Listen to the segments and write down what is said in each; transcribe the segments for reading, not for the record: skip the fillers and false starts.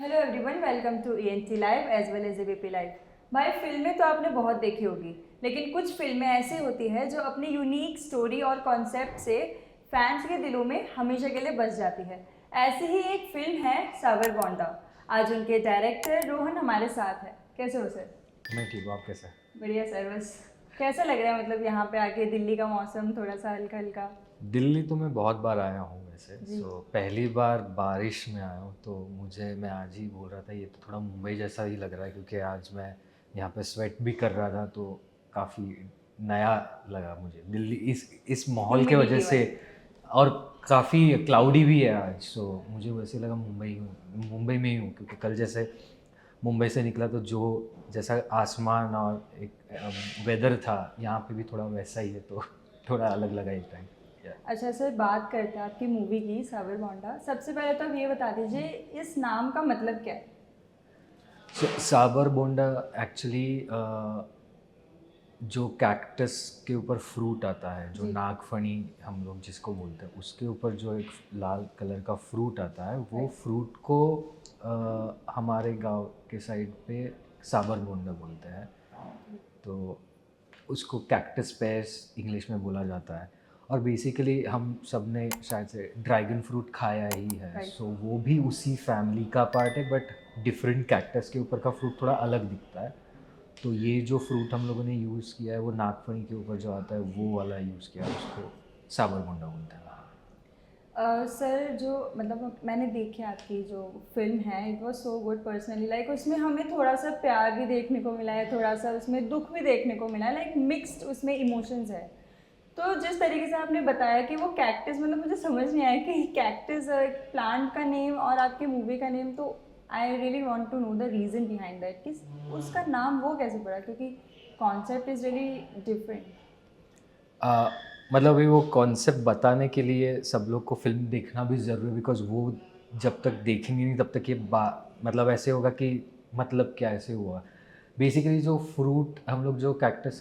Hello everyone, welcome to ENT live as well as ABP live. भाई, फिल्में तो आपने बहुत देखी होगी, लेकिन कुछ फिल्में ऐसी होती है जो अपनी यूनिक स्टोरी और कॉन्सेप्ट से फैंस के दिलों में हमेशा के लिए बस जाती है। ऐसी ही एक फिल्म है सावरगोंडा। आज उनके डायरेक्टर रोहन हमारे साथ है। कैसे हो सर? मैं ठीक हूँ। आप कैसे हैं? बढ़िया सर। बस कैसा लग रहा है, मतलब यहाँ पे आके दिल्ली का मौसम थोड़ा सा हल्का हल्का? दिल्ली तो मैं बहुत बार आया हूँ वैसे। जी। पहली बार बारिश में आया हूँ तो मैं आज ही बोल रहा था ये तो थोड़ा मुंबई जैसा ही लग रहा है, क्योंकि आज मैं यहाँ पे स्वेट भी कर रहा था तो काफ़ी नया लगा मुझे दिल्ली इस माहौल के वजह ह्यूमिडिटी से। वाली। और काफ़ी क्लाउडी भी है आज, मुझे वैसे लगा मुंबई में ही हूँ, क्योंकि कल जैसे मुंबई से निकला तो जो जैसा आसमान और एक वेदर था यहाँ पे भी थोड़ा वैसा ही है, तो थोड़ा अलग लगा इस टाइम। अच्छा सर, बात करते हैं आपकी मूवी की सावरगोंडा। सबसे पहले तो आप ये बता दीजिए, इस नाम का मतलब क्या है? साबर बोंडा एक्चुअली जो कैक्टस के ऊपर फ्रूट आता है, जो जी। नागफनी हम लोग जिसको बोलते हैं, उसके ऊपर जो एक लाल कलर का फ्रूट आता है, वो राइट। फ्रूट को हमारे गांव के साइड पे साबर बोंडा बोलते हैं। तो उसको कैक्टस पेयर्स इंग्लिश में बोला जाता है। और बेसिकली हम सब ने शायद से ड्रैगन फ्रूट खाया ही है, राइट। वो भी उसी फैमिली का पार्ट है, बट डिफरेंट कैक्टस के ऊपर का फ्रूट थोड़ा अलग दिखता है। तो ये जो फ्रूट हम लोगों ने यूज़ किया है वो नागफनी के ऊपर जो आता है वो वाला यूज़ किया है, उसको साबरगोंडा बोलते हैं। सर, जो मतलब मैंने देखी आपकी जो फिल्म है, it was so good personally. Like उसमें हमें थोड़ा सा प्यार भी देखने को मिला है, थोड़ा सा उसमें दुख भी देखने को मिला है, लाइक मिक्स्ड उसमें इमोशंस है। तो जिस तरीके से आपने बताया कि वो कैक्टस, मतलब मुझे समझ नहीं आया कि कैक्टस एक प्लांट का नेम और आपकी मूवी का नेम। तो I really want to know the reason behind that कि उसका नाम वो कैसे पड़ा, क्योंकि कॉन्सेप्ट इज़ रियली डिफरेंट। आ, मतलब अभी वो कॉन्सेप्ट बताने के लिए सब लोग को फिल्म देखना भी ज़रूरी है, बिकॉज वो जब तक देखेंगे नहीं तब तक मतलब ऐसे होगा कि मतलब क्या ऐसे हुआ। बेसिकली जो फ्रूट हम लोग जो कैक्टस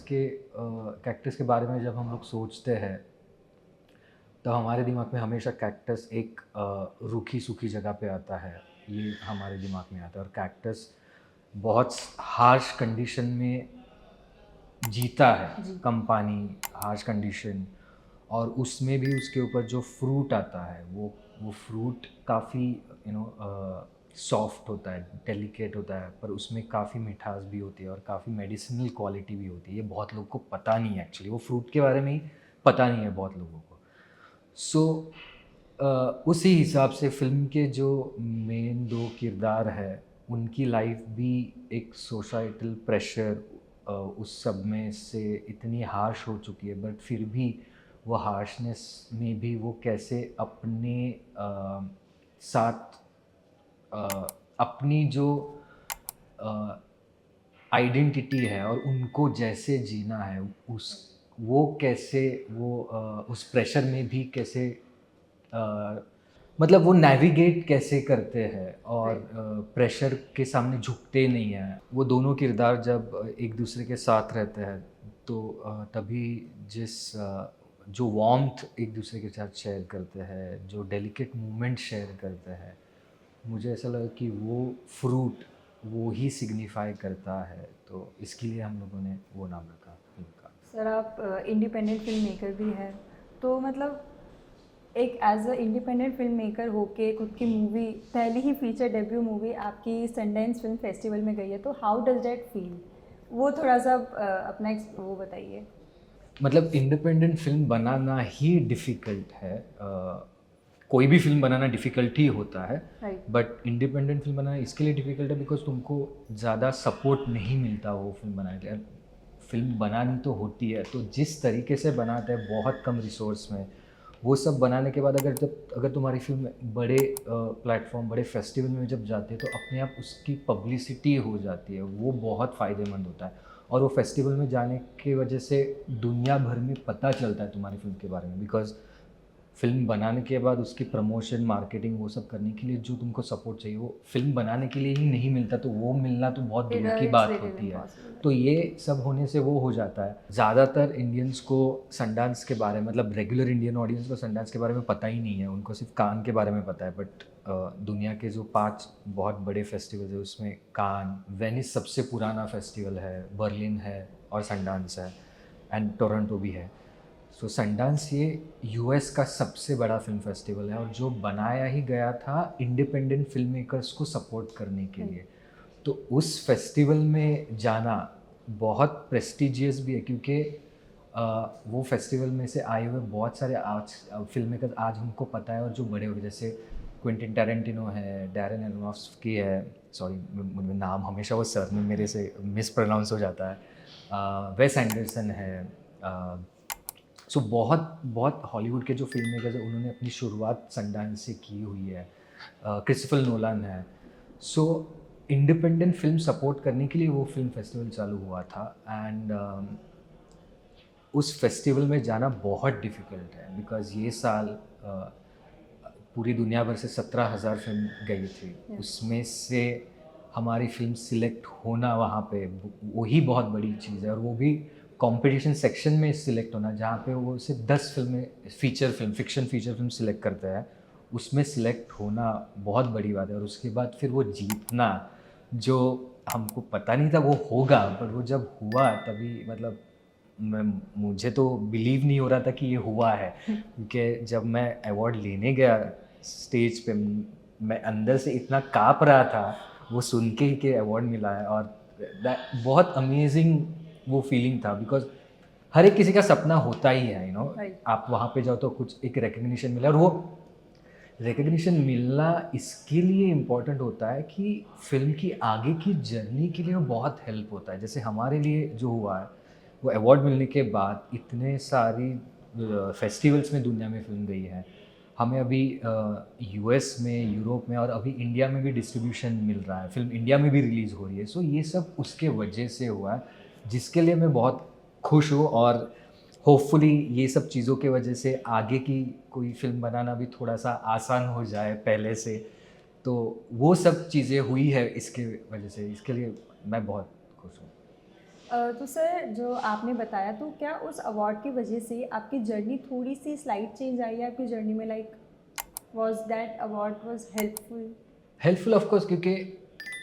के बारे में जब हम लोग सोचते हैं तो हमारे दिमाग में हमेशा कैक्टस एक रूखी सूखी जगह पे आता है, ये हमारे दिमाग में आता है। और कैक्टस बहुत हार्श कंडीशन में जीता है, जी। कम पानी, हार्श कंडीशन। और उसमें भी उसके ऊपर जो फ्रूट आता है वो फ्रूट काफ़ी सॉफ्ट होता है, डेलिकेट होता है, पर उसमें काफ़ी मिठास भी होती है और काफ़ी मेडिसिनल क्वालिटी भी होती है। ये बहुत लोग को पता नहीं है, एक्चुअली वो फ्रूट के बारे में ही पता नहीं है बहुत लोगों को। सो उसी हिसाब से फ़िल्म के जो मेन दो किरदार है उनकी लाइफ भी एक सोसाइटल प्रेशर उस सब में से इतनी हार्श हो चुकी है, बट फिर भी वो हार्शनेस में भी वो कैसे अपने साथ अपनी जो आइडेंटिटी है और उनको जैसे जीना है, उस वो कैसे उस प्रेशर में भी कैसे अ, मतलब वो नेविगेट कैसे करते हैं और राइट। प्रेशर के सामने झुकते नहीं हैं। वो दोनों किरदार जब एक दूसरे के साथ रहते हैं तो तभी जो वार्मथ एक दूसरे के साथ शेयर करते हैं, जो डेलिकेट मोमेंट शेयर करते हैं, मुझे ऐसा लगा कि वो फ्रूट वो ही सिग्निफाई करता है, तो इसके लिए हम लोगों ने वो नाम रखा फिल्म का। सर, आप इंडिपेंडेंट फिल्म मेकर भी हैं, तो मतलब एक as a independent film maker होके खुद की मूवी, पहली ही फीचर डेब्यू मूवी आपकी सनडांस फिल्म फेस्टिवल में गई है, तो हाउ डज दैट फील? वो थोड़ा सा अपना वो बताइए। मतलब इंडिपेंडेंट फिल्म बनाना ही डिफ़िकल्ट है। कोई भी फिल्म बनाना डिफ़िकल्ट ही होता है, राइट। बट इंडिपेंडेंट फिल्म बनाना इसके लिए डिफ़िकल्ट है बिकॉज तुमको ज़्यादा सपोर्ट नहीं मिलता वो फिल्म बनाने के लिए। फिल्म बनानी तो होती है, तो जिस तरीके से बनाते हैं बहुत कम रिसोर्स में, वो सब बनाने के बाद अगर तुम्हारी फिल्म बड़े प्लेटफॉर्म, बड़े फेस्टिवल में जब जाती है तो अपने आप उसकी पब्लिसिटी हो जाती है, वो बहुत फ़ायदेमंद होता है। और वो फेस्टिवल में जाने की वजह से दुनिया भर में पता चलता है तुम्हारी फिल्म के बारे में, बिकॉज फिल्म बनाने के बाद उसकी प्रमोशन मार्केटिंग वो सब करने के लिए जो तुमको सपोर्ट चाहिए वो फिल्म बनाने के लिए ही नहीं मिलता, तो वो मिलना तो बहुत दूर की इट्स बात लिटिल होती है। इम्पॉसिबल। तो ये सब होने से वो हो जाता है। ज़्यादातर इंडियंस को सनडांस के बारे में, मतलब रेगुलर इंडियन ऑडियंस को सनडांस के बारे में पता ही नहीं है, उनको सिर्फ कान के बारे में पता है। बट दुनिया के जो 5 बहुत बड़े फेस्टिवल है उसमें कान, वेनिस सबसे पुराना फेस्टिवल है, बर्लिन है और सनडांस है, एंड टोरंटो भी है। सो सनडांस ये यूएस का सबसे बड़ा फिल्म फेस्टिवल है और जो बनाया ही गया था इंडिपेंडेंट फिल्म मेकर्स को सपोर्ट करने के लिए। तो उस फेस्टिवल में जाना बहुत प्रेस्टिजियस भी है, क्योंकि वो फेस्टिवल में से आए हुए बहुत सारे आज फिल्म मेकर्स आज हमको पता है और जो बड़े हो गए, जैसे क्विंटिन टैरेंटिनो है, डैरेन एरोनोफ्स्की है, सॉरी मुझे नाम हमेशा वो सर में मेरे से मिस प्रोनाउंस हो जाता है, वेस एंडरसन है। सो बहुत बहुत हॉलीवुड के जो फिल्म मेकर्स हैं उन्होंने अपनी शुरुआत सनडांस से की हुई है। क्रिस्टोफर नोलन है। सो इंडिपेंडेंट फिल्म सपोर्ट करने के लिए वो फिल्म फेस्टिवल चालू हुआ था, एंड उस फेस्टिवल में जाना बहुत डिफ़िकल्ट है, बिकॉज़ ये साल पूरी दुनिया भर से 17,000 फिल्म गई थी। उसमें से हमारी फ़िल्म सिलेक्ट होना वहाँ पे वही बहुत बड़ी चीज़ है, और वो भी कंपटीशन सेक्शन में सिलेक्ट होना, जहाँ पे वो सिर्फ 10 फिल्में फ़िक्शन फीचर फिल्म सिलेक्ट करते हैं, उसमें सिलेक्ट होना बहुत बड़ी बात है। और उसके बाद फिर वो जीतना, जो हमको पता नहीं था वो होगा, पर वो जब हुआ तभी मतलब मुझे तो बिलीव नहीं हो रहा था कि ये हुआ है। क्योंकि जब मैं अवार्ड लेने गया स्टेज पे, मैं अंदर से इतना काँप रहा था वो सुन के ही कि अवार्ड मिला है। और बहुत अमेजिंग वो फीलिंग था, बिकॉज हर एक किसी का सपना होता ही है, Right. आप वहाँ पे जाओ तो कुछ एक रिकग्निशन मिला, और वो रिकग्निशन मिलना इसके लिए इम्पोर्टेंट होता है कि फ़िल्म की आगे की जर्नी के लिए वो बहुत हेल्प होता है। जैसे हमारे लिए जो हुआ है, वो अवार्ड मिलने के बाद इतने सारी फेस्टिवल्स में दुनिया में फ़िल्म गई है। हमें अभी यूएस में, यूरोप में और अभी इंडिया में भी डिस्ट्रीब्यूशन मिल रहा है, फ़िल्म इंडिया में भी रिलीज़ हो रही है। सो ये सब उसके वजह से हुआ है, जिसके लिए मैं बहुत खुश हूँ। और होपफुली ये सब चीज़ों के वजह से आगे की कोई फ़िल्म बनाना भी थोड़ा सा आसान हो जाए पहले से। तो वो सब चीज़ें हुई है इसके वजह से, इसके लिए मैं बहुत खुश हूँ। तो सर जो आपने बताया, तो क्या उस अवार्ड की वजह से आपकी जर्नी थोड़ी सी स्लाइड चेंज आई है आपकी जर्नी में, like was that award was helpful? Helpful of course, क्योंकि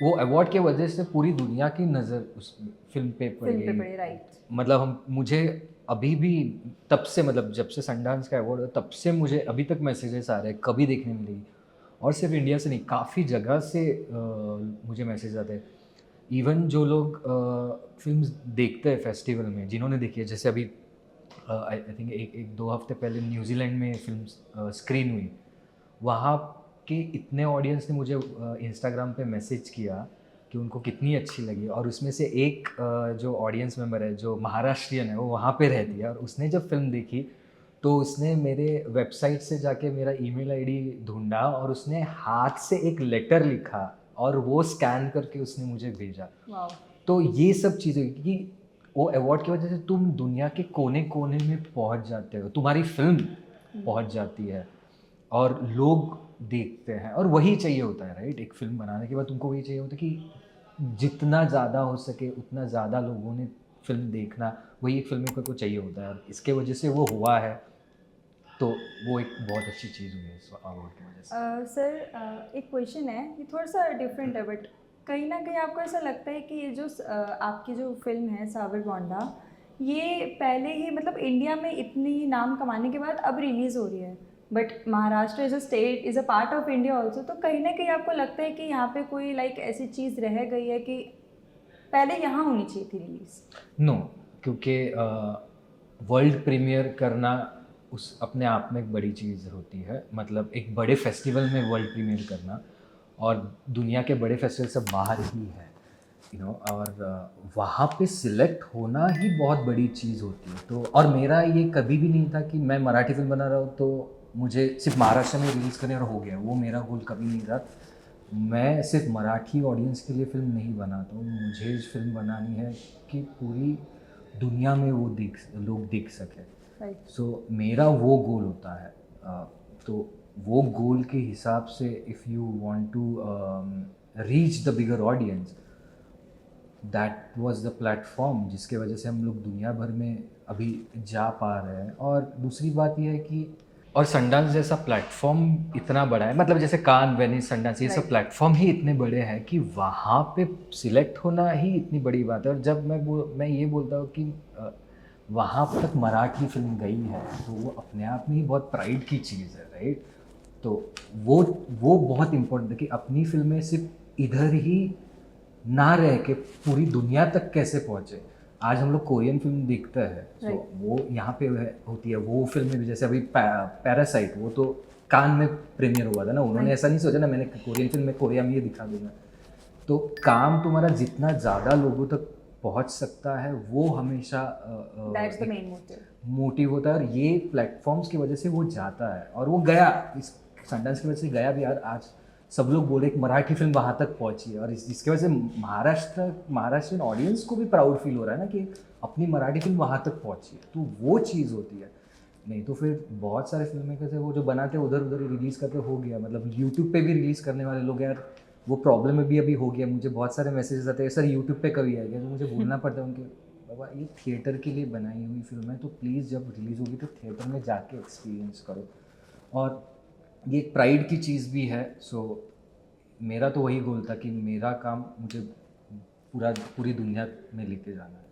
वो अवार्ड की वजह से पूरी दुनिया की नज़र उस फ़िल्म पे पड़ फिल्म पे गई। पड़े, राइट। मतलब हम मुझे अभी भी तब से, मतलब जब से सनडांस का अवार्ड हुआ तब से मुझे अभी तक मैसेजेस आ रहे हैं, कभी देखने मिलेगी। और सिर्फ इंडिया से नहीं, काफ़ी जगह से मुझे मैसेज आते हैं। इवन जो लोग फ़िल्म्स देखते हैं फेस्टिवल में, जिन्होंने देखी है, जैसे अभी आई थिंक एक 2 हफ्ते पहले न्यूज़ीलैंड में फ़िल्म स्क्रीन हुई। वहाँ के इतने ऑडियंस ने मुझे इंस्टाग्राम पे मैसेज किया कि उनको कितनी अच्छी लगी। और उसमें से एक जो ऑडियंस मेंबर है जो महाराष्ट्रियन है, वो वहाँ पे रहती है, और उसने जब फ़िल्म देखी तो उसने मेरे वेबसाइट से जाके मेरा ईमेल आईडी ढूँढा और उसने हाथ से एक लेटर लिखा और वो स्कैन करके उसने मुझे भेजा। वाओ। तो ये सब चीज़ें कि वो अवार्ड की वजह से तुम दुनिया के कोने-कोने में पहुँच जाते हो, तुम्हारी फ़िल्म पहुँच जाती है और लोग देखते हैं, और वही चाहिए होता है, राइट? एक फ़िल्म बनाने के बाद तुमको वही चाहिए होता है कि जितना ज़्यादा हो सके उतना ज़्यादा लोगों ने फ़िल्म देखना, वही एक फ़िल्म मेकर को चाहिए होता है, और इसके वजह से वो हुआ है। तो वो एक बहुत अच्छी चीज़ हुई है इस अवार्ड की वजह से। सर एक क्वेश्चन है, ये थोड़ा सा डिफरेंट है, बट कहीं ना कहीं आपको ऐसा लगता है कि ये जो आपकी जो फिल्म है सावरगोंडा, ये पहले ही मतलब इंडिया में इतनी नाम कमाने के बाद अब रिलीज़ हो रही है, but Maharashtra as a state is a part of India also, तो कहीं ना कहीं आपको लगता है कि यहाँ पे कोई लाइक ऐसी चीज़ रह गई है कि पहले यहाँ होनी चाहिए थी रिलीज़? नो, क्योंकि वर्ल्ड प्रीमियर करना उस अपने आप में एक बड़ी चीज़ होती है। मतलब एक बड़े फेस्टिवल में वर्ल्ड प्रीमियर करना, और दुनिया के बड़े फेस्टिवल सब बाहर ही है, और वहाँ पे सिलेक्ट होना ही बहुत बड़ी चीज़ होती है। तो और मेरा ये कभी भी नहीं था कि मैं मराठी फिल्म बना रहा हूँ तो मुझे सिर्फ महाराष्ट्र में रिलीज़ करने और हो गया, वो मेरा गोल कभी नहीं था। मैं सिर्फ मराठी ऑडियंस के लिए फ़िल्म नहीं बनाता हूँ, मुझे फ़िल्म बनानी है कि पूरी दुनिया में वो लोग देख सकें। राइट। सो मेरा वो गोल होता है। तो वो गोल के हिसाब से if you want to reach the bigger audience, that was the platform जिसके वजह से हम लोग दुनिया भर में अभी जा पा रहे हैं। और दूसरी बात यह है कि और संडांस जैसा प्लेटफॉर्म इतना बड़ा है, मतलब जैसे कान, वेनिस, संडांस, ये सब Right. प्लेटफॉर्म ही इतने बड़े हैं कि वहाँ पे सिलेक्ट होना ही इतनी बड़ी बात है। और जब मैं ये बोलता हूँ कि वहाँ तक मराठी फिल्म गई है तो वो अपने आप में ही बहुत प्राइड की चीज़ है, राइट? तो वो बहुत इम्पोर्टेंट है कि अपनी फिल्में सिर्फ इधर ही ना रह के पूरी दुनिया तक कैसे पहुँचे। आज हम लोग कोरियन फिल्म देखते हैं, तो Right. वो यहाँ पे होती है। वो फिल्में भी जैसे अभी पैरासाइट, वो तो कान में प्रीमियर हुआ था ना, उन्होंने Right. ऐसा नहीं सोचा ना मैंने कोरियन फिल्म में कोरिया में ये दिखा दूंगा। तो काम तुम्हारा जितना ज़्यादा लोगों तक पहुँच सकता है वो हमेशा that's the main motive. Motive होता है। और ये प्लेटफॉर्म्स की वजह से वो जाता है और वो गया, इस संडांस की वजह से गया भी यार। आज सब लोग बोले कि मराठी फिल्म वहाँ तक पहुँची है, और जिसकी वजह से महाराष्ट्रियन ऑडियंस को भी प्राउड फील हो रहा है ना कि अपनी मराठी फिल्म वहाँ तक पहुँची है। तो वो चीज़ होती है। नहीं तो फिर बहुत सारे फिल्म मेकर्स है वो जो बनाते हैं उधर उधर रिलीज़ करके हो गया। मतलब यूट्यूब पे भी रिलीज़ करने वाले लोग यार, वो प्रॉब्लम में भी अभी हो गया। मुझे बहुत सारे मैसेजेस आते हैं, सर यूट्यूब पे कभी आएगा, तो मुझे बोलना पड़ता है उनके, बाबा ये थिएटर के लिए बनाई हुई फिल्म है, तो प्लीज़ जब रिलीज़ होगी तो थिएटर में जाके एक्सपीरियंस करो। और ये एक प्राइड की चीज़ भी है। सो मेरा तो वही गोल था कि मेरा काम मुझे पूरी दुनिया में लेके जाना है।